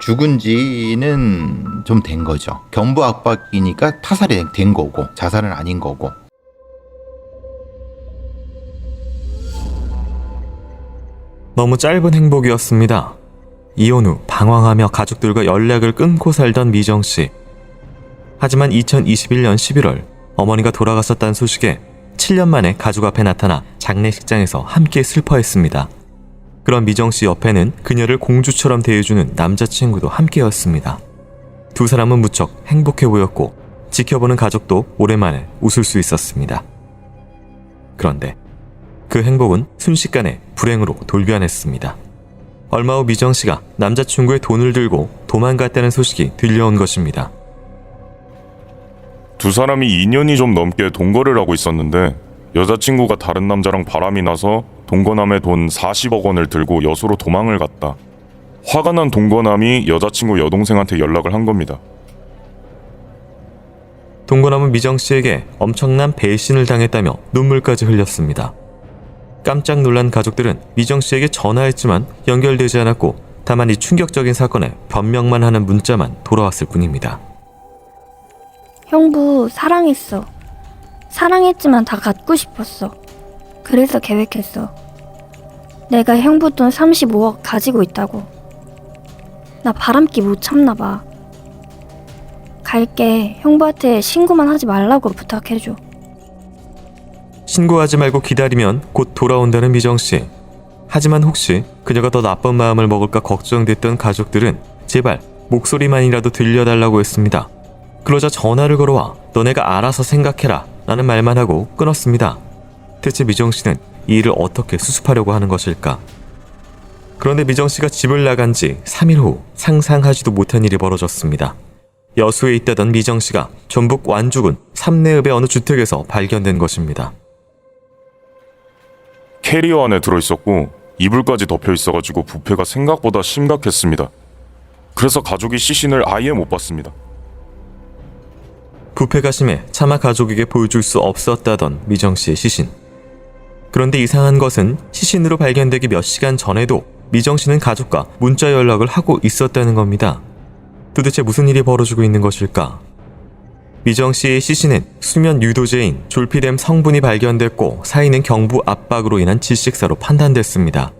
죽은 지는 좀 된 거죠. 경부 압박이니까 타살이 된 거고 자살은 아닌 거고. 너무 짧은 행복이었습니다. 이혼 후 방황하며 가족들과 연락을 끊고 살던 미정씨. 하지만 2021년 11월 어머니가 돌아가셨다는 소식에 7년 만에 가족 앞에 나타나 장례식장에서 함께 슬퍼했습니다. 그런 미정씨 옆에는 그녀를 공주처럼 대해주는 남자친구도 함께였습니다. 두 사람은 무척 행복해 보였고 지켜보는 가족도 오랜만에 웃을 수 있었습니다. 그런데 그 행복은 순식간에 불행으로 돌변했습니다. 얼마 후 미정씨가 남자친구의 돈을 들고 도망갔다는 소식이 들려온 것입니다. 두 사람이 2년이 좀 넘게 동거를 하고 있었는데 여자친구가 다른 남자랑 바람이 나서 동거남의 돈 40억 원을 들고 여수로 도망을 갔다. 화가 난 동거남이 여자친구 여동생한테 연락을 한 겁니다. 동거남은 미정씨에게 엄청난 배신을 당했다며 눈물까지 흘렸습니다. 깜짝 놀란 가족들은 미정씨에게 전화했지만 연결되지 않았고 다만 이 충격적인 사건에 변명만 하는 문자만 돌아왔을 뿐입니다. 형부 사랑했어. 사랑했지만 다 갖고 싶었어. 그래서 계획했어. 내가 형부 돈 35억 가지고 있다고. 나 바람기 못 참나 봐. 갈게. 형부한테 신고만 하지 말라고 부탁해줘. 신고하지 말고 기다리면 곧 돌아온다는 미정씨. 하지만 혹시 그녀가 더 나쁜 마음을 먹을까 걱정됐던 가족들은 제발 목소리만이라도 들려달라고 했습니다. 그러자 전화를 걸어와 너네가 알아서 생각해라 라는 말만 하고 끊었습니다. 대체 미정씨는 이 일을 어떻게 수습하려고 하는 것일까? 그런데 미정씨가 집을 나간 지 3일 후 상상하지도 못한 일이 벌어졌습니다. 여수에 있다던 미정씨가 전북 완주군 삼내읍의 어느 주택에서 발견된 것입니다. 캐리어 안에 들어있었고 이불까지 덮여 있어가지고 부패가 생각보다 심각했습니다. 그래서 가족이 시신을 아예 못 봤습니다. 부패가 심해 차마 가족에게 보여줄 수 없었다던 미정씨의 시신. 그런데 이상한 것은 시신으로 발견되기 몇 시간 전에도 미정씨는 가족과 문자 연락을 하고 있었다는 겁니다. 도대체 무슨 일이 벌어지고 있는 것일까? 미정씨의 시신은 수면 유도제인 졸피뎀 성분이 발견됐고 사인은 경부 압박으로 인한 질식사로 판단됐습니다.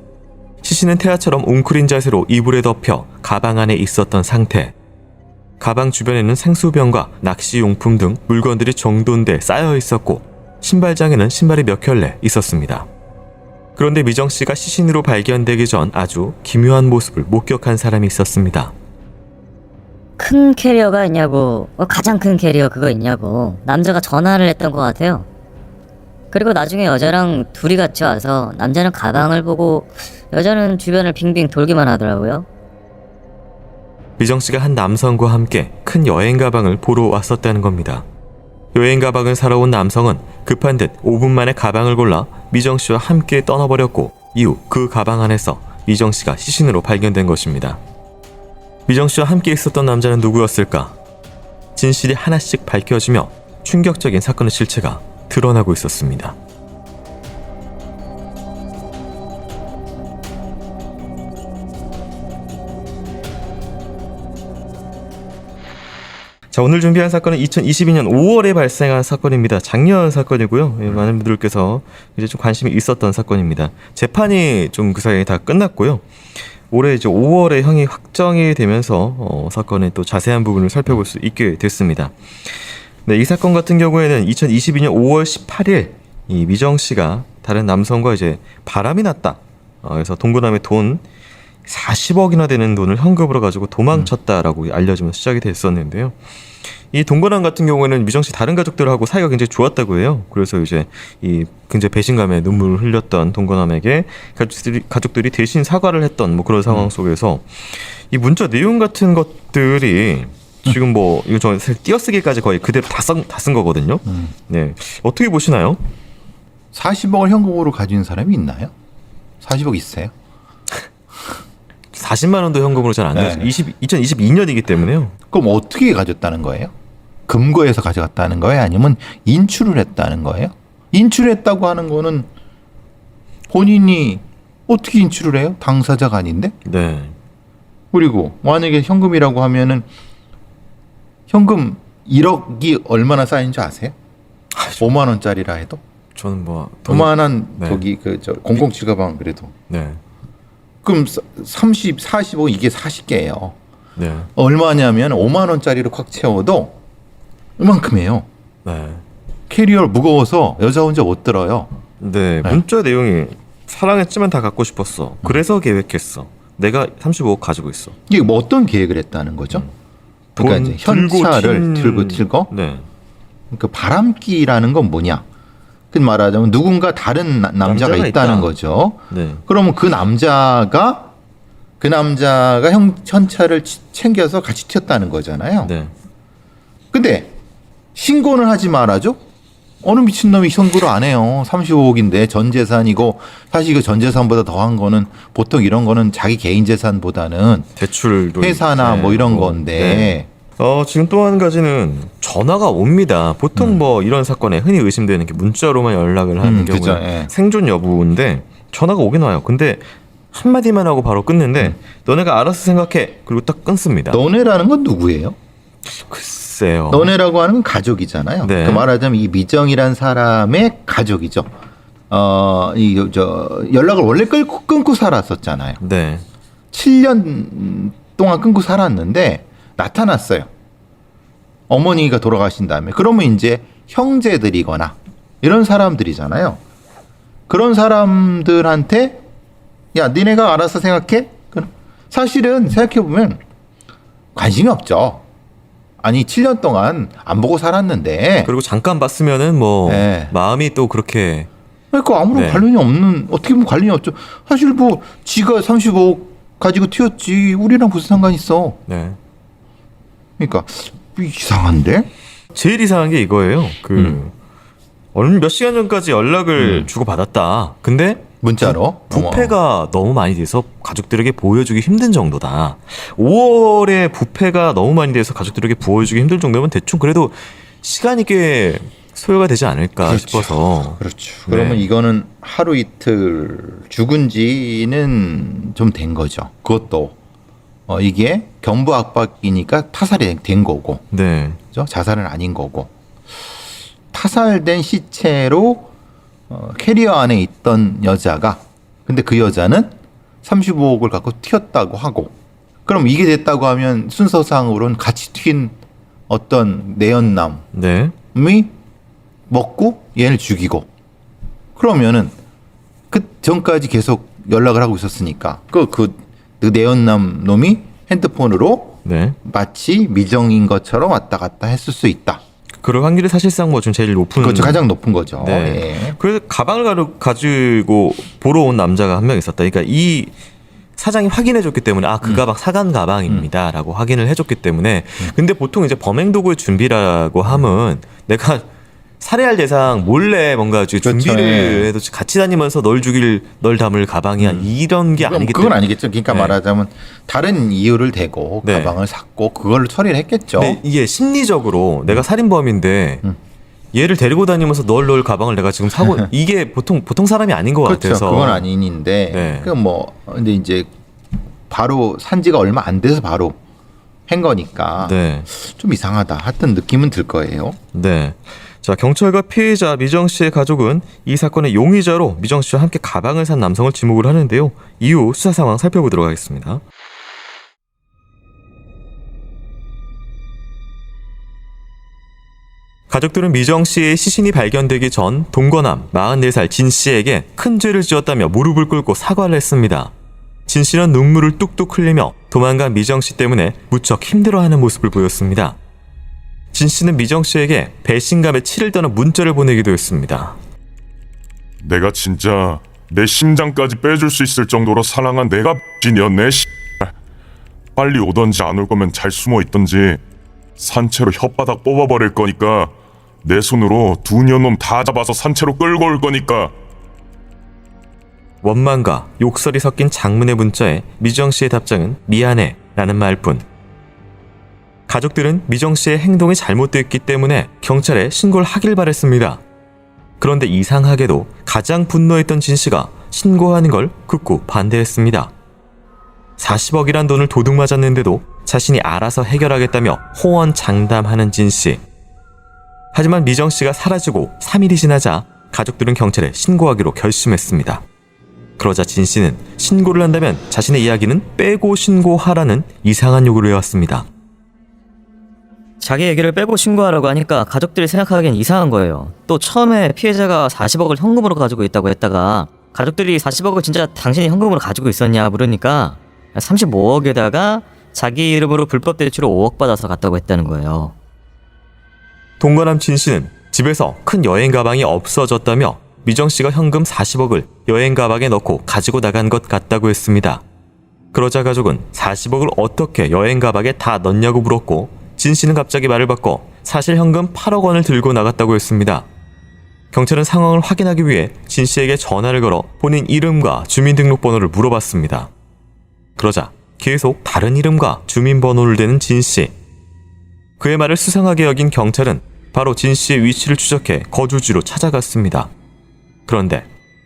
시신은 태아처럼 웅크린 자세로 이불에 덮여 가방 안에 있었던 상태. 가방 주변에는 생수병과 낚시용품 등 물건들이 정돈돼 쌓여 있었고 신발장에는 신발이 몇 켤레 있었습니다. 그런데 미정씨가 시신으로 발견되기 전 아주 기묘한 모습을 목격한 사람이 있었습니다. 큰 캐리어가 있냐고, 가장 큰 캐리어 그거 있냐고 남자가 전화를 했던 것 같아요. 그리고 나중에 여자랑 둘이 같이 와서 남자는 가방을 보고 여자는 주변을 빙빙 돌기만 하더라고요. 미정씨가 한 남성과 함께 큰 여행 가방을 보러 왔었다는 겁니다. 여행 가방을 사러 온 남성은 급한 듯 5분 만에 가방을 골라 미정씨와 함께 떠나버렸고 이후 그 가방 안에서 미정씨가 시신으로 발견된 것입니다. 미정씨와 함께 있었던 남자는 누구였을까? 진실이 하나씩 밝혀지며 충격적인 사건의 실체가 드러나고 있었습니다. 자, 오늘 준비한 사건은 2022년 5월에 발생한 사건입니다. 작년 사건이고요. 많은 분들께서 이제 좀 관심이 있었던 사건입니다. 재판이 좀 그 사이에 다 끝났고요. 올해 이제 5월에 형이 확정이 되면서 사건의 또 자세한 부분을 살펴볼 수 있게 됐습니다. 네, 이 사건 같은 경우에는 2022년 5월 18일 이 미정 씨가 다른 남성과 이제 바람이 났다. 그래서 동거남의 돈 40억이나 되는 돈을 현금으로 가지고 도망쳤다라고 알려지면서 시작이 됐었는데요. 이 동거남 같은 경우에는 미정 씨 다른 가족들하고 사이가 굉장히 좋았다고 해요. 그래서 이제 이 굉장히 배신감에 눈물을 흘렸던 동거남에게 가족들이 대신 사과를 했던 뭐 그런 상황 속에서 이 문자 내용 같은 것들이 지금 뭐 이거 저 띄어쓰기까지 거의 그대로 다 쓴 거거든요. 네, 어떻게 보시나요? 40억을 현금으로 가진 사람이 있나요? 40억 있어요? 40만 원도 현금으로 잘 안 네. 되죠. 2022년이기 때문에요. 그럼 어떻게 가졌다는 거예요? 금고에서 가져갔다는 거예요? 아니면 인출을 했다는 거예요? 인출했다고 하는 거는 본인이 어떻게 인출을 해요? 당사자가 아닌데? 네. 그리고 만약에 현금이라고 하면은 현금 1억이 얼마나 쌓인 줄 아세요? 5만 원짜리라 해도 저는 뭐 그만한 네. 저기 저 007 가방 그래도 네. 그럼 30, 45 이게 40개예요. 네. 얼마냐면 5만 원짜리로 꽉 채워도 이만큼이에요. 네. 캐리어 무거워서 여자 혼자 못 들어요. 네. 문자 내용이 사랑했지만 다 갖고 싶었어. 그래서 계획했어. 내가 35억 가지고 있어. 이게 뭐 어떤 계획을 했다는 거죠? 그러니까 돈 이제 현찰을 들고 들고 네. 그 바람기라는 건 뭐냐? 그 말하자면 누군가 다른 남자가 있다는 있다. 거죠. 네. 그러면 그 남자가 현찰을 챙겨서 같이 튀었다는 거잖아요. 네. 근데 신고는 하지 말아줘? 어느 미친놈이 신고를 안 해요. 35억인데 전 재산이고 사실 이거 전 재산보다 더한 거는 보통 이런 거는 자기 개인 재산보다는 대출도 회사나 네. 뭐 이런 건데 지금 또 한 가지는 전화가 옵니다. 보통 뭐 이런 사건에 흔히 의심되는 게 문자로만 연락을 하는 경우에 그죠, 예. 생존 여부인데 전화가 오긴 와요. 근데 한마디만 하고 바로 끊는데 너네가 알아서 생각해. 그리고 딱 끊습니다. 너네라는 건 누구예요? 글쎄요. 너네라고 하는 건 가족이잖아요. 네. 그 말하자면 이 미정이란 사람의 가족이죠. 연락을 원래 끊고 살았었잖아요. 네. 7년 동안 끊고 살았는데 나타났어요. 어머니가 돌아가신 다음에. 그러면 이제 형제들이거나 이런 사람들이잖아요. 그런 사람들한테 야, 니네가 알아서 생각해? 사실은 생각해보면 관심이 없죠. 아니 7년 동안 안 보고 살았는데 그리고 잠깐 봤으면은 뭐 네. 마음이 또 그렇게 그러니까 아무런 네. 관련이 없는 어떻게 보면 관련이 없죠. 사실 뭐 지가 35억 가지고 튀었지 우리랑 무슨 상관 있어. 네. 그러니까 이상한데? 제일 이상한 게 이거예요. 몇 시간 전까지 연락을 주고 받았다. 근데 문자로 부패가 너무 많이 돼서 가족들에게 보여주기 힘든 정도다. 5월에 부패가 너무 많이 돼서 가족들에게 보여주기 힘들 정도면 대충 그래도 시간이 꽤 소요가 되지 않을까 그렇죠. 싶어서. 그렇죠. 네. 그러면 이거는 하루 이틀 죽은 지는 좀 된 거죠. 그것도 이게 경부 압박이니까 타살이 된 거고, 네. 그죠? 자살은 아닌 거고, 타살된 시체로 캐리어 안에 있던 여자가, 근데 그 여자는 35억을 갖고 튀었다고 하고, 그럼 이게 됐다고 하면 순서상으로는 같이 튄 어떤 내연남이 네. 먹고 얘를 죽이고, 그러면은 그 전까지 계속 연락을 하고 있었으니까 그 내연남 놈이 핸드폰으로 네. 마치 미정인 것처럼 왔다 갔다 했을 수 있다. 그럴 확률이 사실상 뭐 좀 제일 높은. 그렇죠. 가장 높은 거죠. 네. 예. 그래서 가방을 가지고 보러 온 남자가 한 명 있었다. 그러니까 이 사장이 확인해줬기 때문에 그 가방 사간 가방입니다라고 확인을 해줬기 때문에. 근데 보통 이제 범행 도구의 준비라고 하면 내가 살해할 대상 몰래 뭔가 준비를 예. 해도 같이 다니면서 널 담을 가방이야 이런 게 아니기 그건 때문에. 아니겠죠. 그러니까 네. 말하자면 다른 이유를 대고 네. 가방을 샀고 그걸로 처리를 했겠죠. 근데 이게 심리적으로 내가 살인범인데 얘를 데리고 다니면서 널 가방을 내가 지금 사고 이게 보통 사람이 아닌 것 그렇죠. 같아서. 그건 아닌인데. 네. 그 뭐 근데 이제 바로 산 지가 얼마 안 돼서 바로 한 거니까 네. 좀 이상하다. 하여튼 느낌은 들 거예요. 네. 자, 경찰과 피해자 미정 씨의 가족은 이 사건의 용의자로 미정 씨와 함께 가방을 산 남성을 지목을 하는데요. 이후 수사 상황 살펴보도록 하겠습니다. 가족들은 미정 씨의 시신이 발견되기 전 동거남 44살 진 씨에게 큰 죄를 지었다며 무릎을 꿇고 사과를 했습니다. 진 씨는 눈물을 뚝뚝 흘리며 도망간 미정 씨 때문에 무척 힘들어하는 모습을 보였습니다. 진 씨는 미정 씨에게 배신감에 치를 떠는 문자를 보내기도 했습니다. 내가 진짜 내 심장까지 빼줄 수 있을 정도로 사랑한 내가 X이었네. 빨리 오던지 안 올 거면 잘 숨어 있던지 산채로 혓바닥 뽑아버릴 거니까 내 손으로 두 년놈 다 잡아서 산채로 끌고 올 거니까. 원망과 욕설이 섞인 장문의 문자에 미정 씨의 답장은 미안해 라는 말뿐. 가족들은 미정 씨의 행동이 잘못됐기 때문에 경찰에 신고를 하길 바랬습니다. 그런데 이상하게도 가장 분노했던 진 씨가 신고하는 걸 극구 반대했습니다. 40억이란 돈을 도둑 맞았는데도 자신이 알아서 해결하겠다며 호언장담하는 진 씨. 하지만 미정 씨가 사라지고 3일이 지나자 가족들은 경찰에 신고하기로 결심했습니다. 그러자 진 씨는 신고를 한다면 자신의 이야기는 빼고 신고하라는 이상한 요구를 해왔습니다. 자기 얘기를 빼고 신고하라고 하니까 가족들이 생각하기엔 이상한 거예요. 또 처음에 피해자가 40억을 현금으로 가지고 있다고 했다가 가족들이 40억을 진짜 당신이 현금으로 가지고 있었냐 물으니까 35억에다가 자기 이름으로 불법 대출을 5억 받아서 갔다고 했다는 거예요. 동거남 진 씨는 집에서 큰 여행 가방이 없어졌다며 미정 씨가 현금 40억을 여행 가방에 넣고 가지고 나간 것 같다고 했습니다. 그러자 가족은 40억을 어떻게 여행 가방에 다 넣냐고 물었고 진 씨는 갑자기 말을 바꿔 사실 현금 8억 원을 들고 나갔다고 했습니다. 경찰은 상황을 확인하기 위해 진 씨에게 전화를 걸어 본인 이름과 주민등록번호를 물어봤습니다. 그러자 계속 다른 이름과 주민번호를 대는 진 씨. 그의 말을 수상하게 여긴 경찰은 바로 진 씨의 위치를 추적해 거주지로 찾아갔습니다. 그런데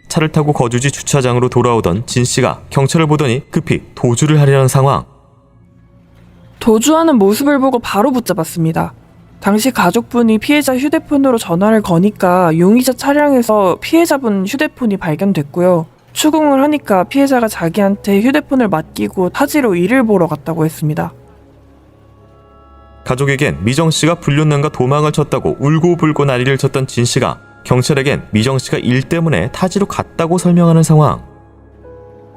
차를 타고 거주지 주차장으로 돌아오던 진 씨가 경찰을 보더니 급히 도주를 하려는 상황. 도주하는 모습을 보고 바로 붙잡았습니다. 당시 가족분이 피해자 휴대폰으로 전화를 거니까 용의자 차량에서 피해자분 휴대폰이 발견됐고요. 추궁을 하니까 피해자가 자기한테 휴대폰을 맡기고 타지로 일을 보러 갔다고 했습니다. 가족에겐 미정 씨가 불륜남과 도망을 쳤다고 울고불고 난리를 쳤던 진 씨가 경찰에겐 미정 씨가 일 때문에 타지로 갔다고 설명하는 상황.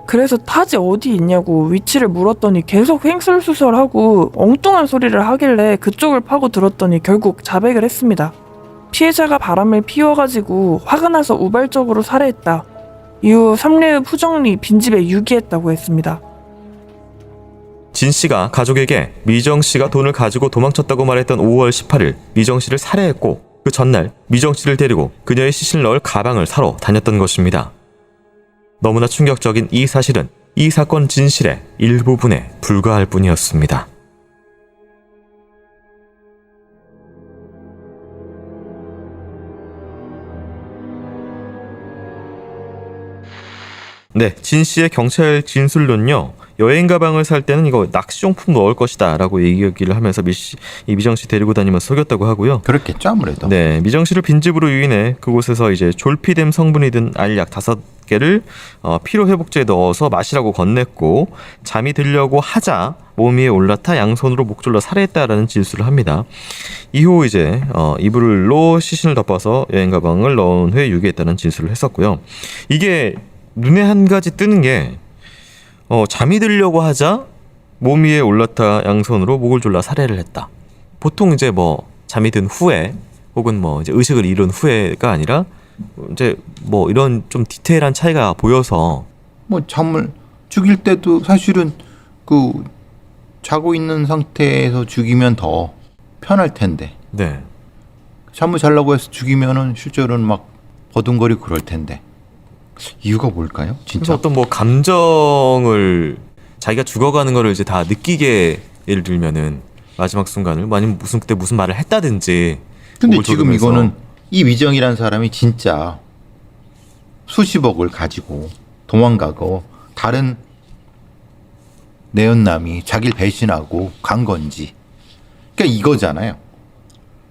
그래서 타지 어디 있냐고 위치를 물었더니 계속 횡설수설하고 엉뚱한 소리를 하길래 그쪽을 파고 들었더니 결국 자백을 했습니다. 피해자가 바람을 피워가지고 화가 나서 우발적으로 살해했다. 이후 3례의 푸정리 빈집에 유기했다고 했습니다. 진 씨가 가족에게 미정 씨가 돈을 가지고 도망쳤다고 말했던 5월 18일 미정 씨를 살해했고 그 전날 미정 씨를 데리고 그녀의 시신을 넣을 가방을 사러 다녔던 것입니다. 너무나 충격적인 이 사실은 이 사건 진실의 일부분에 불과할 뿐이었습니다. 네, 진 씨의 경찰 진술론요. 여행 가방을 살 때는 이거 낚시용품 넣을 것이다 라고 얘기를 하면서 이 미정 씨 데리고 다니면서 속였다고 하고요. 그렇겠죠 아무래도. 네, 미정 씨를 빈집으로 유인해 그곳에서 이제 졸피뎀 성분이 든 알약 5개를 피로회복제에 넣어서 마시라고 건넸고 잠이 들려고 하자 몸 위에 올라타 양손으로 목 졸라 살해했다라는 진술을 합니다. 이후 이제 이불로 시신을 덮어서 여행 가방을 넣은 후에 유기했다는 진술을 했었고요. 이게 눈에 한 가지 뜨는 게 잠이 들려고 하자 몸 위에 올라타 양손으로 목을 졸라 살해를 했다. 보통 이제 뭐 잠이 든 후에 혹은 뭐 이제 의식을 잃은 후에가 아니라 이제 뭐 이런 좀 디테일한 차이가 보여서 뭐 잠을 죽일 때도 사실은 그 자고 있는 상태에서 죽이면 더 편할 텐데 네. 잠을 자려고 해서 죽이면은 실제로는 막 버둥거리고 그럴 텐데 이유가 뭘까요? 그래서 진짜 어떤 뭐 감정을 자기가 죽어가는 거를 이제 다 느끼게 예를 들면은 마지막 순간을 아니면 그때 무슨 말을 했다든지. 근데 목을 지금 조르면서. 이거는 이 미정이라는 사람이 진짜 수십억을 가지고 도망가고 다른 내연남이 자기를 배신하고 간 건지 그러니까 이거잖아요.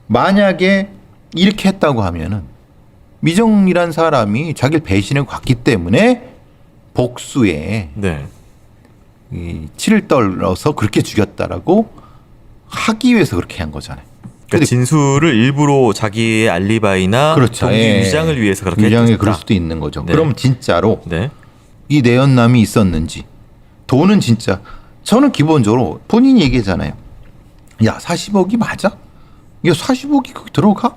만약에 이렇게 했다고 하면은 미정이란 사람이 자기를 배신하고 갔기 때문에 복수에 네. 이 치를 떨어서 그렇게 죽였다라고 하기 위해서 그렇게 한 거잖아요. 그러니까 근데 진술을 일부러 자기의 알리바이나 그렇죠. 동기 예. 위장을 위해서 그렇게 위장에 했다. 그럴 수도 있는 거죠. 네. 그럼 진짜로 네. 이 내연남이 있었는지 돈은 진짜 저는 기본적으로 본인이 얘기하잖아요. 야 40억이 맞아? 이거 40억이 거기 들어가?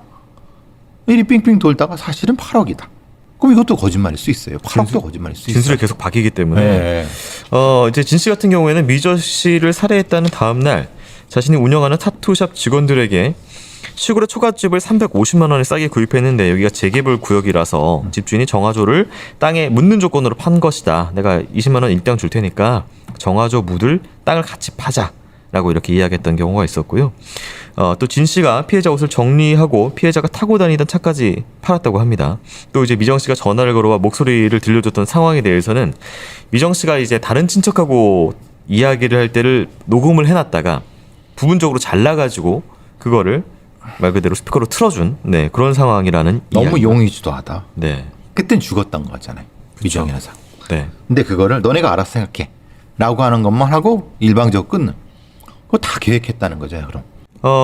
이리 삥삥 돌다가 사실은 8억이다. 그럼 이것도 거짓말일 수 있어요. 8억도 거짓말일 수 있어요. 진술을 계속 바뀌기 때문에. 네. 이제 진 씨 같은 경우에는 미저 씨를 살해했다는 다음 날 자신이 운영하는 타투샵 직원들에게 시골의 초가집을 350만 원에 싸게 구입했는데 여기가 재개발 구역이라서 집주인이 정화조를 땅에 묻는 조건으로 판 것이다. 내가 20만 원 일당 줄 테니까 정화조 묻을 땅을 같이 파자라고 이렇게 이야기했던 경우가 있었고요. 또 진 씨가 피해자 옷을 정리하고 피해자가 타고 다니던 차까지 팔았다고 합니다. 또 이제 미정 씨가 전화를 걸어와 목소리를 들려줬던 상황에 대해서는 미정 씨가 이제 다른 친척하고 이야기를 할 때를 녹음을 해놨다가 부분적으로 잘라가지고 그거를 말 그대로 스피커로 틀어준 그런 상황이라는 너무 이야기. 용의주도하다. 네. 그땐 죽었던 거잖아요. 미정이라는 사람. 네. 근데 그거를 너네가 알아서 생각해 라고 하는 것만 하고 일방적으로 끊는. 그거 다 계획했다는 거죠. 그럼.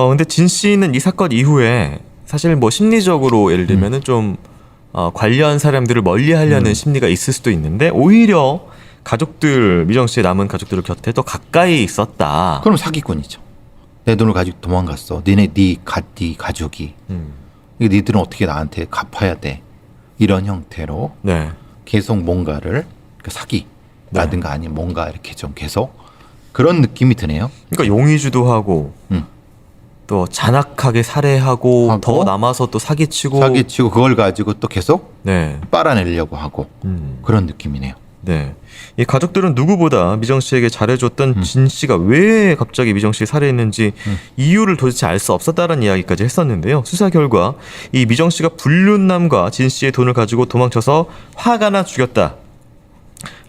근데 진 씨는 이 사건 이후에 사실 뭐 심리적으로 예를 들면은 좀 관련 사람들을 멀리하려는 심리가 있을 수도 있는데 오히려 가족들 미정 씨의 남은 가족들 곁에 더 가까이 있었다. 그럼 사기꾼이죠. 내 돈을 가지고 도망갔어. 네 가족이. 이거 니들은 어떻게 나한테 갚아야 돼. 이런 형태로 네. 계속 뭔가를 사기라든가 아니면 뭔가 이렇게 좀 계속 그런 느낌이 드네요. 그러니까 용의주도 하고 또 잔악하게 살해하고 하고, 더 남아서 또 사기치고 그걸 가지고 또 계속 네. 빨아내려고 하고 그런 느낌이네요. 네. 이 가족들은 누구보다 미정 씨에게 잘해줬던 진 씨가 왜 갑자기 미정 씨를 살해했는지 이유를 도대체 알 수 없었다는 이야기까지 했었는데요. 수사 결과 이 미정 씨가 불륜남과 진 씨의 돈을 가지고 도망쳐서 화가 나 죽였다.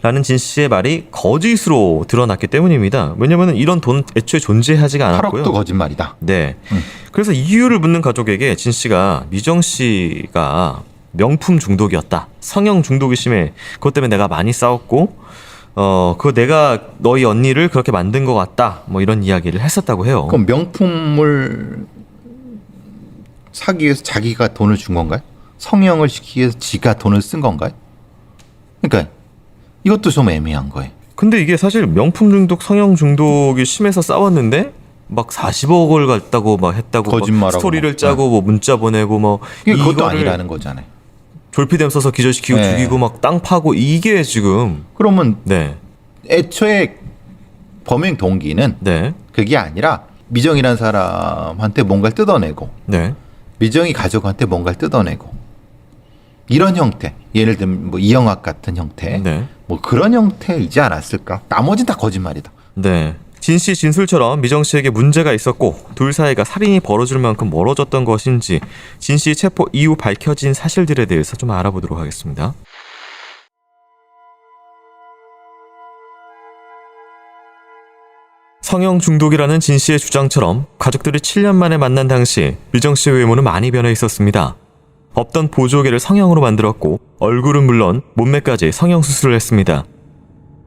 라는 진 씨의 말이 거짓으로 드러났기 때문입니다. 왜냐하면 이런 돈 애초에 존재하지가 않았고요. 8억도 거짓말이다. 네. 그래서 이유를 묻는 가족에게 진 씨가 미정 씨가 명품 중독이었다. 성형 중독이 심해. 그것 때문에 내가 많이 싸웠고, 그거 내가 너희 언니를 그렇게 만든 것 같다. 뭐 이런 이야기를 했었다고 해요. 그럼 명품을 사기 위해서 자기가 돈을 준 건가요? 성형을 시키기 위해서 지가 돈을 쓴 건가요? 그러니까 이것도 좀 애매한 거예요. 근데 이게 사실 명품 중독, 성형 중독이 심해서 싸웠는데 막 40억을 갖다고 막 했다고 거짓말하고 스토리를 막. 짜고 뭐 문자 보내고 뭐 그것도 이거를 아니라는 거잖아요. 졸피뎀 써서 기절시키고 네. 죽이고 막 땅 파고 이게 지금 그러면 네. 애초에 범행 동기는 네. 그게 아니라 미정이라는 사람한테 뭔가를 뜯어내고 네. 미정이 가족한테 뭔가를 뜯어내고 이런 형태, 예를 들면 뭐 이영학 같은 형태, 네. 뭐 그런 형태이지 않았을까? 나머지는 다 거짓말이다. 네. 진 씨 진술처럼 미정 씨에게 문제가 있었고 둘 사이가 살인이 벌어질 만큼 멀어졌던 것인지 진 씨 체포 이후 밝혀진 사실들에 대해서 좀 알아보도록 하겠습니다. 성형 중독이라는 진 씨의 주장처럼 가족들이 7년 만에 만난 당시 미정 씨의 외모는 많이 변해 있었습니다. 없던 보조개를 성형으로 만들었고 얼굴은 물론 몸매까지 성형 수술을 했습니다.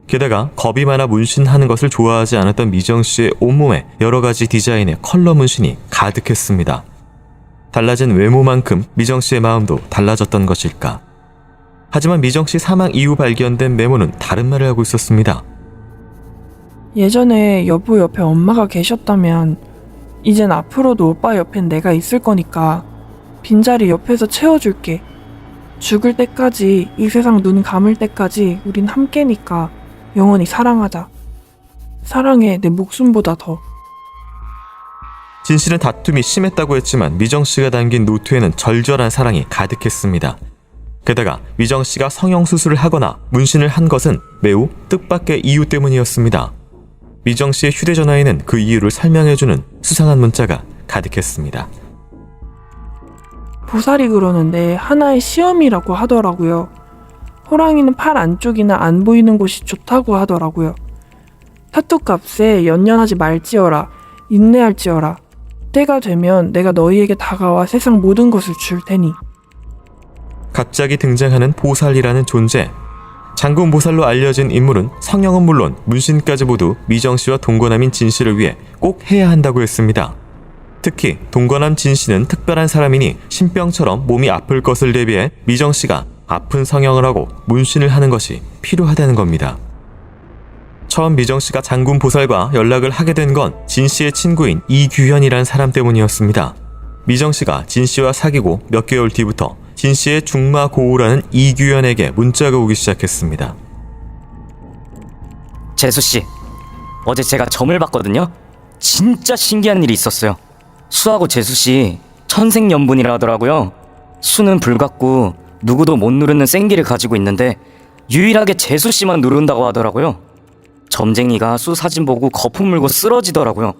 게다가 겁이 많아 문신하는 것을 좋아하지 않았던 미정 씨의 온몸에 여러 가지 디자인의 컬러 문신이 가득했습니다. 달라진 외모만큼 미정 씨의 마음도 달라졌던 것일까? 하지만 미정 씨 사망 이후 발견된 메모는 다른 말을 하고 있었습니다. 예전에 여보 옆에 엄마가 계셨다면 이젠 앞으로도 오빠 옆엔 내가 있을 거니까 빈자리 옆에서 채워줄게. 죽을 때까지, 이 세상 눈 감을 때까지 우린 함께니까 영원히 사랑하자. 사랑해, 내 목숨보다 더. 진 씨는 다툼이 심했다고 했지만 미정 씨가 남긴 노트에는 절절한 사랑이 가득했습니다. 게다가 미정 씨가 성형 수술을 하거나 문신을 한 것은 매우 뜻밖의 이유 때문이었습니다. 미정 씨의 휴대전화에는 그 이유를 설명해주는 수상한 문자가 가득했습니다. 보살이 그러는데 하나의 시험이라고 하더라고요. 호랑이는 팔 안쪽이나 안 보이는 곳이 좋다고 하더라고요. 타투 값에 연연하지 말지어라. 인내할지어라. 때가 되면 내가 너희에게 다가와 세상 모든 것을 줄 테니. 갑자기 등장하는 보살이라는 존재. 장군 보살로 알려진 인물은 성형은 물론 문신까지 모두 미정 씨와 동거남인 진 씨를 위해 꼭 해야 한다고 했습니다. 특히 동거남 진 씨는 특별한 사람이니 신병처럼 몸이 아플 것을 대비해 미정 씨가 아픈 성형을 하고 문신을 하는 것이 필요하다는 겁니다. 처음 미정 씨가 장군 보살과 연락을 하게 된 건 진 씨의 친구인 이규현이라는 사람 때문이었습니다. 미정 씨가 진 씨와 사귀고 몇 개월 뒤부터 진 씨의 중마고우라는 이규현에게 문자가 오기 시작했습니다. 재수씨, 어제 제가 점을 봤거든요. 진짜 신기한 일이 있었어요. 수하고 재수씨 천생연분이라 하더라고요. 수는 불같고 누구도 못 누르는 생기를 가지고 있는데 유일하게 재수씨만 누른다고 하더라고요. 점쟁이가 수 사진 보고 거품 물고 쓰러지더라고요.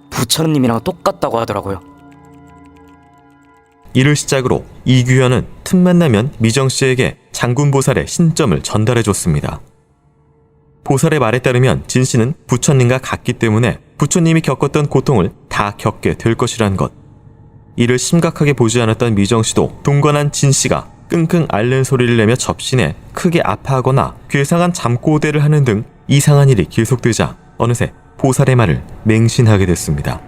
부처님이랑 똑같다고 하더라고요. 이를 시작으로 이규현은 틈만 나면 미정 씨에게 장군보살의 신점을 전달해줬습니다. 보살의 말에 따르면 진 씨는 부처님과 같기 때문에 부처님이 겪었던 고통을 다 겪게 될 것이란 것. 이를 심각하게 보지 않았던 미정 씨도 동건한 진 씨가 끙끙 앓는 소리를 내며 접신해 크게 아파하거나 괴상한 잠꼬대를 하는 등 이상한 일이 계속되자 어느새 보살의 말을 맹신하게 됐습니다.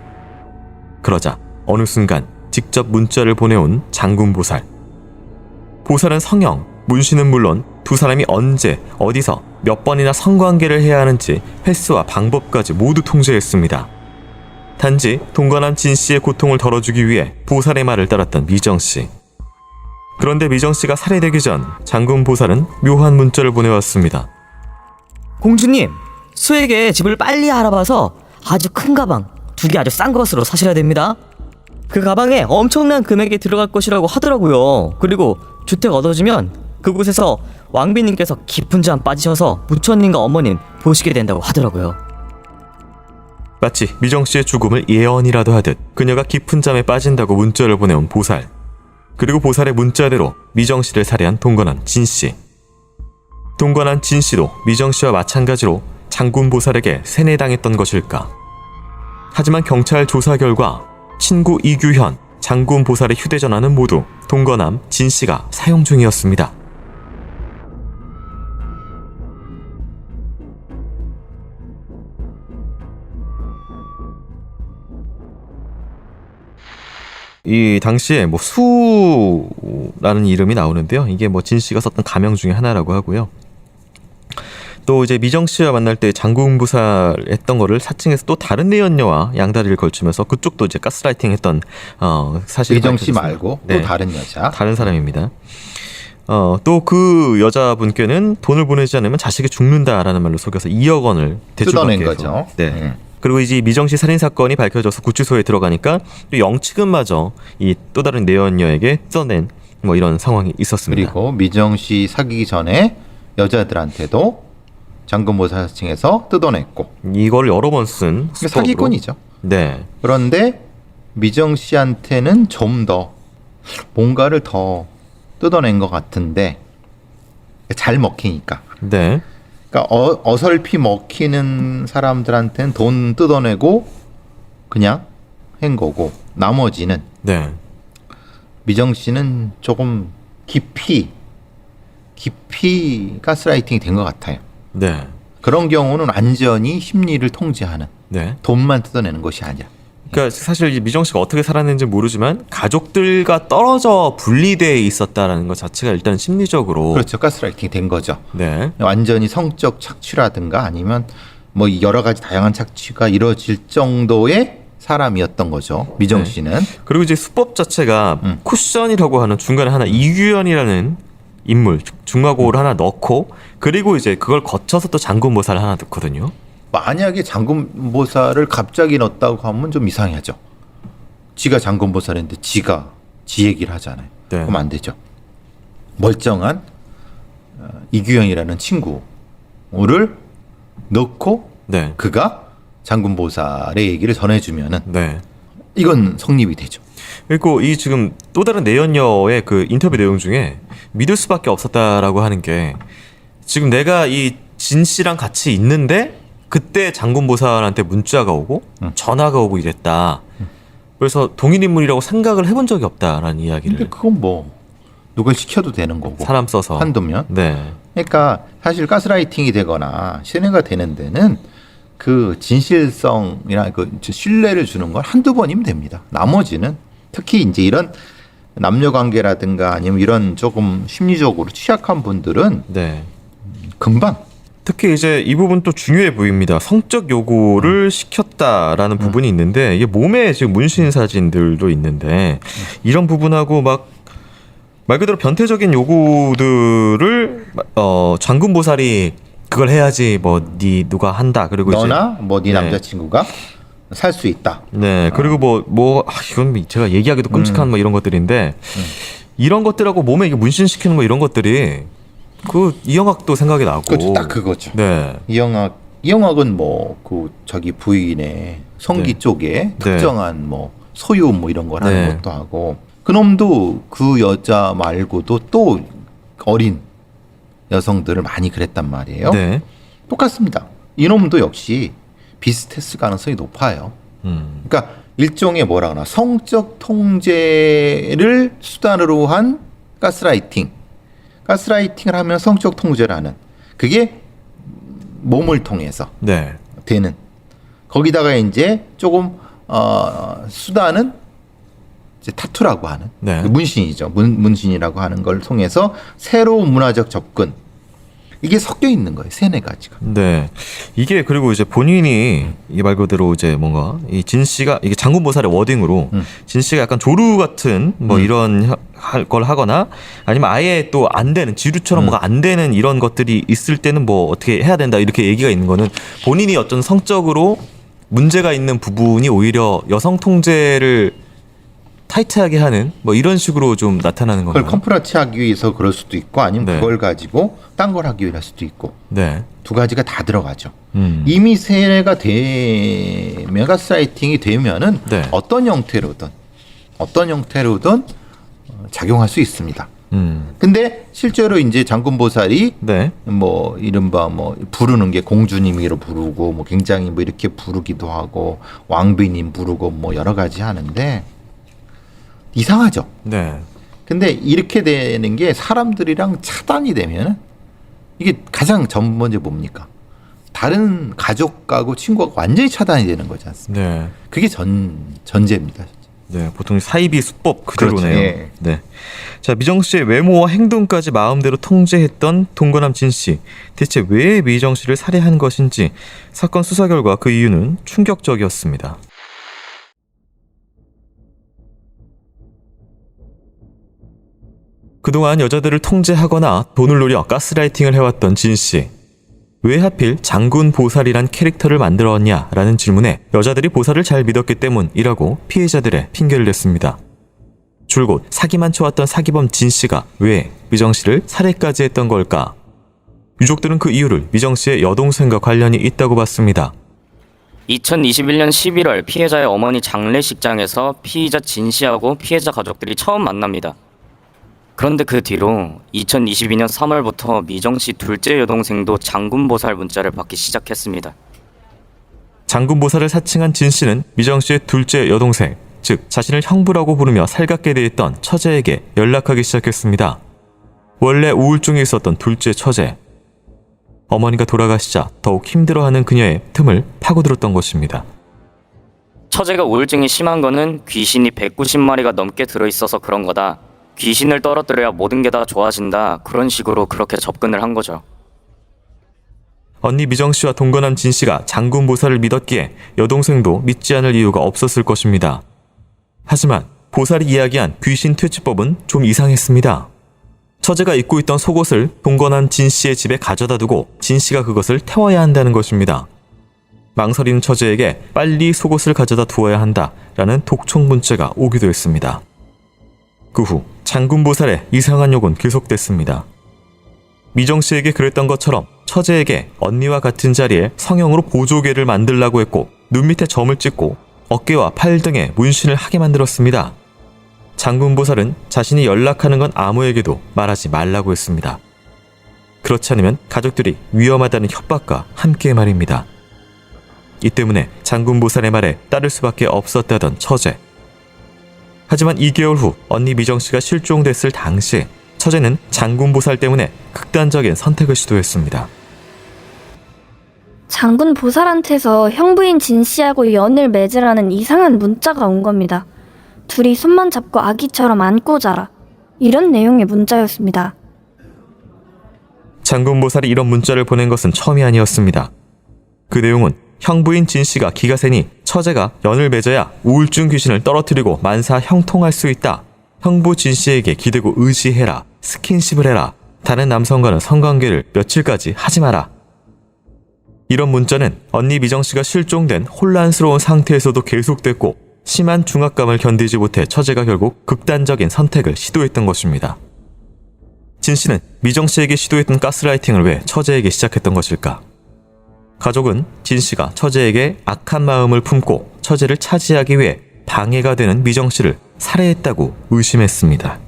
그러자 어느 순간 직접 문자를 보내온 장군보살. 보살은 성형, 문신은 물론 두 사람이 언제, 어디서, 몇 번이나 성관계를 해야 하는지 횟수와 방법까지 모두 통제했습니다. 단지 동건한 진 씨의 고통을 덜어주기 위해 보살의 말을 따랐던 미정 씨. 그런데 미정 씨가 살해되기 전 장군 보살은 묘한 문자를 보내왔습니다. 공주님, 수에게 집을 빨리 알아봐서 아주 큰 가방 2개 아주 싼 것으로 사셔야 됩니다. 그 가방에 엄청난 금액이 들어갈 것이라고 하더라고요. 그리고 주택 얻어주면 그곳에서 왕비님께서 깊은 잠 빠지셔서 부처님과 어머님 보시게 된다고 하더라고요. 마치 미정 씨의 죽음을 예언이라도 하듯 그녀가 깊은 잠에 빠진다고 문자를 보내온 보살. 그리고 보살의 문자대로 미정 씨를 살해한 동건한 진 씨. 동건한 진 씨도 미정 씨와 마찬가지로 장군 보살에게 세뇌당했던 것일까? 하지만 경찰 조사 결과 친구 이규현, 장군 보살의 휴대전화는 모두 동건함 진 씨가 사용 중이었습니다. 이 당시에 뭐 수라는 이름이 나오는데요. 이게 뭐 진 씨가 썼던 가명 중에 하나라고 하고요. 또 이제 미정 씨와 만날 때 장군보살 했던 거를 사칭해서 또 다른 내연녀와 양다리를 걸치면서 그쪽도 이제 가스라이팅 했던 사실이 미정 씨 밝혀졌습니다. 말고 네. 또 다른 여자. 다른 사람입니다. 또 그 여자분께는 돈을 보내지 않으면 자식이 죽는다라는 말로 속여서 2억 원을 대출받게 뜯어낸 해서. 거죠. 네. 그리고 이제 미정 씨 살인 사건이 밝혀져서 구치소에 들어가니까 또 영치금마저 이 또 다른 내연녀에게 뜯어낸 뭐 이런 상황이 있었습니다. 그리고 미정 씨 사귀기 전에 여자들한테도 장군보살층에서 뜯어냈고 이걸 여러 번 쓴 그러니까 사기꾼이죠. 네. 그런데 미정 씨한테는 좀 더 뭔가를 더 뜯어낸 것 같은데 잘 먹히니까. 네. 그러니까 어설피 먹히는 사람들한테는 돈 뜯어내고 그냥 한 거고 나머지는 네. 미정 씨는 조금 깊이 가스라이팅이 된 것 같아요. 네. 그런 경우는 완전히 심리를 통제하는 네. 돈만 뜯어내는 것이 아니라. 그러니까 사실 이 미정 씨가 어떻게 살았는지 모르지만 가족들과 떨어져 분리돼 있었다라는 것 자체가 일단 심리적으로 그렇죠. 가스라이팅이 된 거죠. 네. 완전히 성적 착취라든가 아니면 뭐 여러 가지 다양한 착취가 이루어질 정도의 사람이었던 거죠. 미정 네. 씨는. 그리고 이제 수법 자체가 쿠션이라고 하는 중간에 하나 이규현이라는 인물 중화고를 하나 넣고 그리고 이제 그걸 거쳐서 또 장군보살을 하나 넣거든요. 만약에 장군보살을 갑자기 넣었다고 하면 좀 이상하죠. 지가 장군보살인데 지가 지 얘기를 하잖아요. 네. 그럼 안 되죠. 멀쩡한 이규영이라는 친구를 넣고 네. 그가 장군보살의 얘기를 전해주면은 네. 이건 성립이 되죠. 그리고 이 지금 또 다른 내연녀의 그 인터뷰 내용 중에 믿을 수밖에 없었다라고 하는 게 지금 내가 이 진 씨랑 같이 있는데 그때 장군보살한테 문자가 오고 전화가 오고 이랬다. 그래서 동일 인물이라고 생각을 해본 적이 없다라는 근데 이야기를 그건 뭐 누굴 시켜도 되는 거고 사람 써서 한두면. 네. 그러니까 사실 가스라이팅이 되거나 신뢰가 되는 데는 그 진실성이나 그 신뢰를 주는 건 한두 번이면 됩니다. 나머지는 특히 이제 이런 남녀 관계라든가 아니면 이런 조금 심리적으로 취약한 분들은 네. 금방 특히 이제 이 부분 또 중요해 보입니다. 성적 요구를 시켰다라는 부분이 있는데 이게 몸에 지금 문신 사진들도 있는데 이런 부분하고 막 말 그대로 변태적인 요구들을 장군보살이 그걸 해야지 뭐 네 누가 한다. 그리고 너나 뭐 네 네. 남자친구가 살 수 있다. 네. 그리고 이건 제가 얘기하기도 끔찍한 뭐 이런 것들인데 이런 것들하고 몸에 이게 문신시키는 거 이런 것들이 그 이영학도 생각이 나고. 그렇죠. 딱 그거죠. 네. 이영학은 뭐 그 자기 부인의 성기 네. 쪽에 특정한 뭐 소유 뭐 이런 걸 하는 네. 것도 하고 그놈도 그 여자 말고도 또 어린 여성들을 많이 그랬단 말이에요. 네. 똑같습니다. 이놈도 역시 비슷했을 가능성이 높아요. 그러니까 일종의 뭐라 그러나 성적 통제를 수단으로 한 가스라이팅을 하면 성적 통제를 하는 그게 몸을 통해서 네. 되는 거기다가 이제 조금 수단은 이제 타투라고 하는 네. 그 문신이죠. 문신이라고 하는 걸 통해서 새로운 문화적 접근 이게 섞여 있는 거예요. 세네 가지가. 네. 이게 그리고 이제 본인이 이 말 그대로 이제 뭔가 이 진 씨가 이게 장군 보살의 워딩으로 진 씨가 약간 조루 같은 뭐 이런 걸 하거나 아니면 아예 또 안 되는 지루처럼 뭐가 안 되는 이런 것들이 있을 때는 뭐 어떻게 해야 된다 이렇게 얘기가 있는 거는 본인이 어떤 성적으로 문제가 있는 부분이 오히려 여성 통제를 타이트하게 하는 뭐 이런 식으로 좀 나타나는 그걸 건가요? 컴프라치 하기 위해서 그럴 수도 있고 아니면 네. 그걸 가지고 딴 걸 하기 위해서 할 수도 있고 네. 두 가지가 다 들어가죠. 음. 이미 세뇌가 되면 가스라이팅이 되면은 네. 어떤 형태로든 작용할 수 있습니다. 근데 실제로 이제 장군보살이 네. 뭐 이른바 뭐 부르는 게 공주님이로 부르고 뭐 굉장히 뭐 이렇게 부르기도 하고 왕비님 부르고 뭐 여러 가지 하는데 이상하죠. 네. 근데 이렇게 되는 게 사람들이랑 차단이 되면은 이게 가장 먼저 뭡니까? 다른 가족하고 친구하고 완전히 차단이 되는 거지 않습니까? 네. 그게 전제입니다. 네, 보통 사이비 수법 그대로네요. 그렇죠. 예. 네. 자, 미정 씨의 외모와 행동까지 마음대로 통제했던 동거남 진 씨. 대체 왜 미정 씨를 살해한 것인지 사건 수사 결과 그 이유는 충격적이었습니다. 그동안 여자들을 통제하거나 돈을 노려 가스라이팅을 해왔던 진 씨. 왜 하필 장군 보살이란 캐릭터를 만들었냐라는 질문에 여자들이 보살을 잘 믿었기 때문이라고 피해자들의 핑계를 냈습니다. 줄곧 사기만 쳐왔던 사기범 진 씨가 왜 미정 씨를 살해까지 했던 걸까? 유족들은 그 이유를 미정 씨의 여동생과 관련이 있다고 봤습니다. 2021년 11월 피해자의 어머니 장례식장에서 피의자 진 씨하고 피해자 가족들이 처음 만납니다. 그런데 그 뒤로 2022년 3월부터 미정 씨 둘째 여동생도 장군보살 문자를 받기 시작했습니다. 장군보살을 사칭한 진 씨는 미정 씨의 둘째 여동생, 즉 자신을 형부라고 부르며 살갑게 대했던 처제에게 연락하기 시작했습니다. 원래 우울증이 있었던 둘째 처제. 어머니가 돌아가시자 더욱 힘들어하는 그녀의 틈을 파고들었던 것입니다. 처제가 우울증이 심한 거는 귀신이 190마리가 넘게 들어있어서 그런 거다. 귀신을 떨어뜨려야 모든 게 다 좋아진다. 그런 식으로 그렇게 접근을 한 거죠. 언니 미정 씨와 동거남 진 씨가 장군 보살을 믿었기에 여동생도 믿지 않을 이유가 없었을 것입니다. 하지만 보살이 이야기한 귀신 퇴치법은 좀 이상했습니다. 처제가 입고 있던 속옷을 동거남 진 씨의 집에 가져다 두고 진 씨가 그것을 태워야 한다는 것입니다. 망설이는 처제에게 빨리 속옷을 가져다 두어야 한다라는 독촉 문자가 오기도 했습니다. 그 후 장군보살의 이상한 요구는 계속됐습니다. 미정 씨에게 그랬던 것처럼 처제에게 언니와 같은 자리에 성형으로 보조개를 만들라고 했고 눈 밑에 점을 찍고 어깨와 팔 등에 문신을 하게 만들었습니다. 장군보살은 자신이 연락하는 건 아무에게도 말하지 말라고 했습니다. 그렇지 않으면 가족들이 위험하다는 협박과 함께 말입니다. 이 때문에 장군보살의 말에 따를 수밖에 없었다던 처제. 하지만 2개월 후 언니 미정 씨가 실종됐을 당시 처제는 장군보살 때문에 극단적인 선택을 시도했습니다. 장군 보살한테서 형부인 진 씨하고 연을 맺으라는 이상한 문자가 온 겁니다. 둘이 손만 잡고 아기처럼 안고 자라. 이런 내용의 문자였습니다. 장군보살이 이런 문자를 보낸 것은 처음이 아니었습니다. 그 내용은 형부인 진 씨가 기가 세니 처제가 연을 맺어야 우울증 귀신을 떨어뜨리고 만사 형통할 수 있다. 형부 진 씨에게 기대고 의지해라. 스킨십을 해라. 다른 남성과는 성관계를 며칠까지 하지 마라. 이런 문자는 언니 미정 씨가 실종된 혼란스러운 상태에서도 계속됐고 심한 중압감을 견디지 못해 처제가 결국 극단적인 선택을 시도했던 것입니다. 진 씨는 미정 씨에게 시도했던 가스라이팅을 왜 처제에게 시작했던 것일까? 가족은 진 씨가 처제에게 악한 마음을 품고 처제를 차지하기 위해 방해가 되는 미정 씨를 살해했다고 의심했습니다.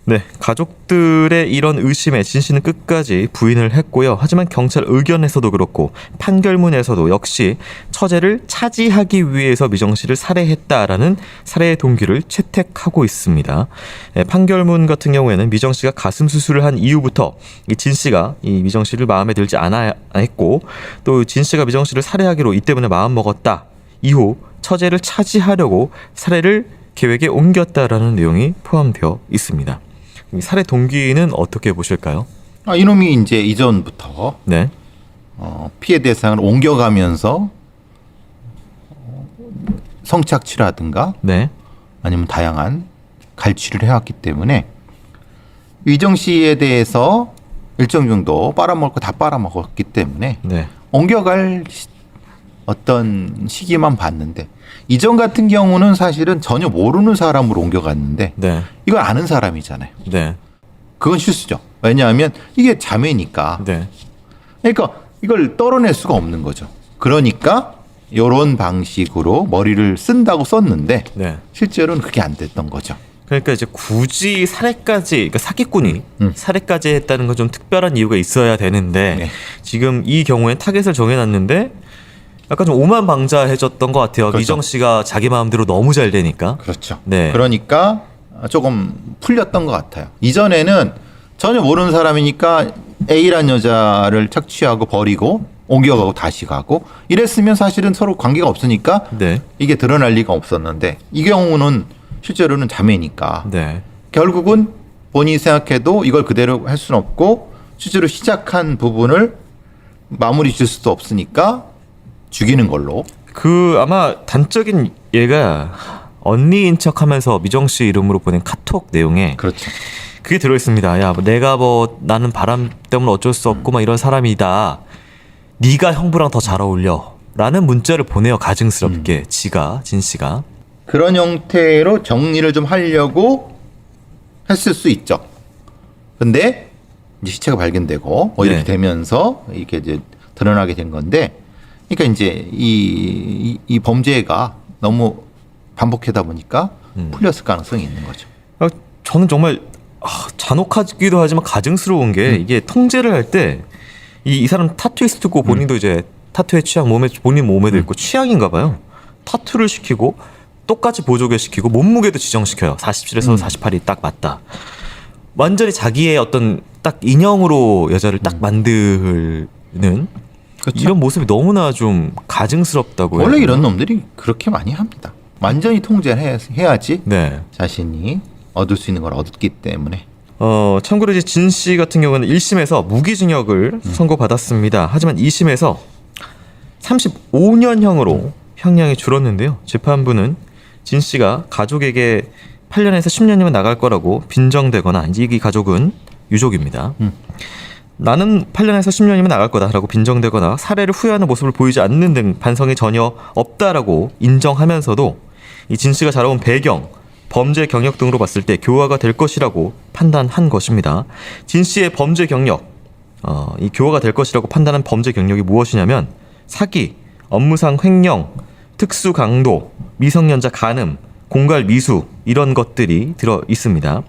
네, 가족들의 이런 의심에 진 씨는 끝까지 부인을 했고요. 하지만 경찰 의견에서도 그렇고 판결문에서도 역시 처제를 차지하기 위해서 미정 씨를 살해했다라는 살해의 동기를 채택하고 있습니다. 판결문 같은 경우에는 미정 씨가 가슴 수술을 한 이후부터 이 진 씨가 이 미정 씨를 마음에 들지 않아 했고, 또 진 씨가 미정 씨를 살해하기로 이 때문에 마음 먹었다. 이후 처제를 차지하려고 살해를 계획에 옮겼다라는 내용이 포함되어 있습니다. 이 살해 동기는 어떻게 보실까요? 이놈이 이제 이전부터 네, 피해 대상을 옮겨가면서 성착취라든가 네, 아니면 다양한 갈취를 해왔기 때문에 위정 씨에 대해서 일정 정도 빨아먹을 거 다 빨아먹었기 때문에 네, 옮겨갈 어떤 시기만 봤는데, 이전 같은 경우는 사실은 전혀 모르는 사람으로 옮겨갔는데 네, 이걸 아는 사람이잖아요. 네, 그건 실수죠. 왜냐하면 이게 자매니까. 네, 그러니까 이걸 떨어낼 수가 없는 거죠. 그러니까 이런 방식으로 머리를 쓴다고 썼는데 네. 실제로는 그게 안 됐던 거죠. 그러니까 이제 굳이 살해까지, 그러니까 사기꾼이 살해까지 했다는 건 좀 특별한 이유가 있어야 되는데 네. 지금 이 경우엔 타겟을 정해놨는데 약간 좀 오만방자해졌던 것 같아요. 그렇죠. 미정 씨가 자기 마음대로 너무 잘 되니까. 그렇죠. 네. 그러니까 조금 풀렸던 것 같아요. 이전에는 전혀 모르는 사람이니까 A란 여자를 착취하고 버리고 옮겨가고 다시 가고 이랬으면 사실은 서로 관계가 없으니까 네, 이게 드러날 리가 없었는데, 이 경우는 실제로는 자매니까 네, 결국은 본인이 생각해도 이걸 그대로 할 수는 없고 실제로 시작한 부분을 마무리 질 수도 없으니까 죽이는 걸로. 그 아마 단적인 예가 언니인 척하면서 미정 씨 이름으로 보낸 카톡 내용에 그렇죠. 그게 들어있습니다. 야, 내가 뭐 나는 바람 때문에 어쩔 수 없고 막 이런 사람이다. 네가 형부랑 더 잘 어울려. 라는 문자를 보내요. 가증스럽게 진 씨가. 그런 형태로 정리를 좀 하려고 했을 수 있죠. 근데 이제 시체가 발견되고 뭐 이렇게 네. 되면서 이렇게 이제 드러나게 된 건데, 그러니까 이제 이 범죄가 너무 반복하다 보니까 풀렸을 가능성이 있는 거죠. 저는 정말 잔혹하기도 하지만 가증스러운 게 이게 통제를 할 때 이 사람 타투이스트고 본인도 이제 타투의 취향 본인 몸에도 있고 취향인가 봐요. 타투를 시키고 똑같이 보조개 시키고 몸무게도 지정시켜요. 47에서 48이 딱 맞다. 완전히 자기의 어떤 딱 인형으로 여자를 딱 만드는 그렇죠? 이런 모습이 너무나 좀 가증스럽다고요. 원래 이런 놈들이 그렇게 많이 합니다. 완전히 통제를 해야지 네. 자신이 얻을 수 있는 걸 얻기 때문에. 참고로 이제 진 씨 같은 경우는 1심에서 무기징역을 선고받았습니다. 하지만 2심에서 35년형으로 형량이 줄었는데요. 재판부는 진 씨가 가족에게 8년에서 10년이면 나갈 거라고 빈정대거나, 이제 이 가족은 유족입니다. 나는 8년에서 10년이면 나갈 거다라고 빈정대거나 살해를 후회하는 모습을 보이지 않는 등 반성이 전혀 없다라고 인정하면서도 이 진 씨가 자라온 배경, 범죄 경력 등으로 봤을 때 교화가 될 것이라고 판단한 것입니다. 진 씨의 범죄 경력, 이 교화가 될 것이라고 판단한 범죄 경력이 무엇이냐면 사기, 업무상 횡령, 특수 강도, 미성년자 간음, 공갈 미수 이런 것들이 들어 있습니다.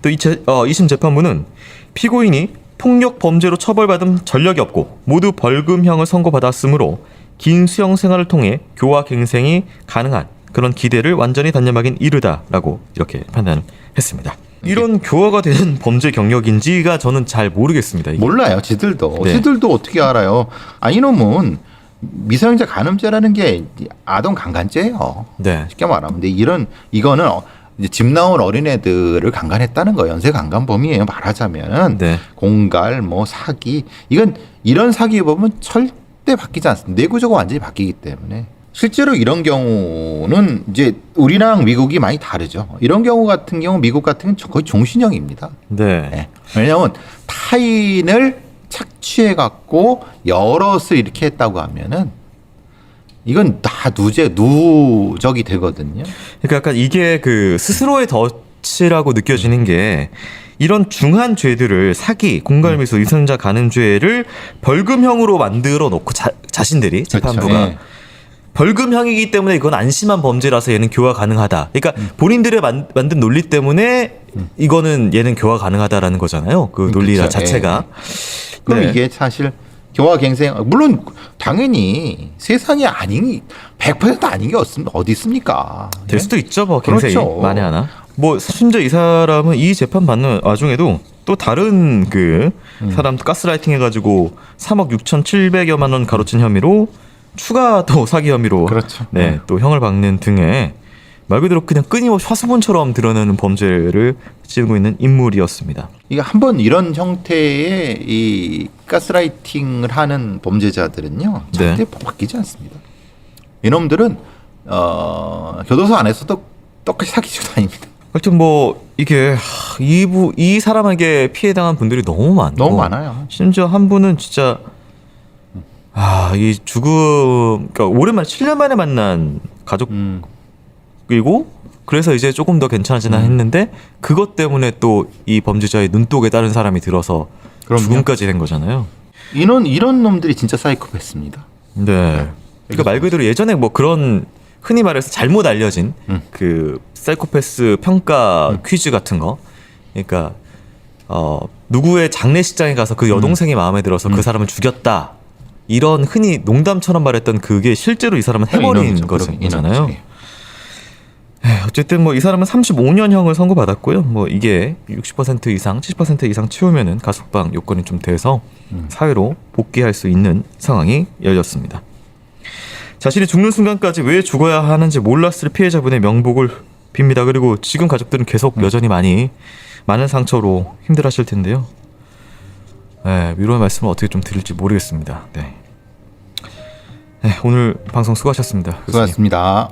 또 2심 재판부는 피고인이 폭력 범죄로 처벌받은 전력이 없고 모두 벌금형을 선고받았으므로 긴 수형 생활을 통해 교화 갱생이 가능한 그런 기대를 완전히 단념하긴 이르다라고 이렇게 판단했습니다. 이런 교화가 되는 범죄 경력인지가 저는 잘 모르겠습니다. 이게. 몰라요, 지들도. 네. 지들도 어떻게 알아요? 이놈은 미성년자 간음죄라는 게 아동 강간죄예요. 네. 쉽게 말하면. 근데 이거는 이제 집 나온 어린애들을 강간했다는 거예요. 연쇄 강간범이에요. 말하자면 네. 공갈, 뭐 사기, 이런 사기 보면 절대 바뀌지 않습니다. 내구조가 완전히 바뀌기 때문에. 실제로 이런 경우는 이제 우리랑 미국이 많이 다르죠. 이런 경우 같은 경우 미국 같은 경우는 거의 종신형입니다. 네. 네. 왜냐하면 타인을 착취해 갖고 여럿을 이렇게 했다고 하면은 이건 다 누적이 되거든요. 그러니까 약간 이게 그 스스로의 덫이라고 느껴지는 게 이런 중한 죄들을 사기, 공갈미수, 미성년자 간음죄를 벌금형으로 만들어 놓고 자신들이 재판부가 그렇죠. 예. 벌금형이기 때문에 이건 안심한 범죄라서 얘는 교화 가능하다. 그러니까 본인들의 만든 논리 때문에 이거는 얘는 교화 가능하다라는 거잖아요. 그 논리 그쵸. 자체가. 그럼 네. 이게 사실 교화갱생 물론 당연히 세상에 아닌 100% 아닌 게 어디 있습니까? 될 수도 있죠. 뭐 갱생이 그렇죠. 만에 하나. 뭐 심지어 이 사람은 이 재판 받는 와중에도 또 다른 그 사람 가스라이팅 해가지고 3억 6,700여만 원 가로챈 혐의로 추가 또 사기 혐의로 그렇죠. 네, 또 형을 받는 등의 말 그대로 그냥 끊임없이 화수분처럼 드러나는 범죄를 지니고 있는 인물이었습니다. 이게 한번 이런 형태의 이 가스라이팅을 하는 범죄자들은요 절대 바뀌지 않습니다. 이놈들은 교도소 안에서도 똑같이 사기치고 다닙니다. 하여튼 뭐 이게 이 사람에게 피해 당한 분들이 너무 많고 너무 많아요. 심지어 한 분은 진짜 이 죽음 그러니까 오랜만에 7년 만에 만난 가족이고 그래서 이제 조금 더 괜찮아지나 했는데 그것 때문에 또 이 범죄자의 눈독에 다른 사람이 들어서 그럼요. 죽음까지 된 거잖아요. 이런 놈들이 진짜 사이코패스입니다. 네. 그러니까 말 그대로 예전에 뭐 그런 흔히 말해서 잘못 알려진 그 사이코패스 평가 퀴즈 같은 거. 그러니까 누구의 장례식장에 가서 그 여동생이 마음에 들어서 그 사람을 죽였다. 이런 흔히 농담처럼 말했던 그게 실제로 이 사람은 해버린 거잖아요. 어쨌든 뭐 이 사람은 35년형을 선고받았고요. 뭐 이게 60% 이상, 70% 이상 채우면은 가석방 요건이 좀 돼서 사회로 복귀할 수 있는 상황이 열렸습니다. 자신이 죽는 순간까지 왜 죽어야 하는지 몰랐을 피해자분의 명복을 빕니다. 그리고 지금 가족들은 계속 여전히 많은 상처로 힘들어하실 텐데요. 네, 위로의 말씀을 어떻게 좀 드릴지 모르겠습니다. 네, 오늘 방송 수고하셨습니다. 교수님. 수고하셨습니다.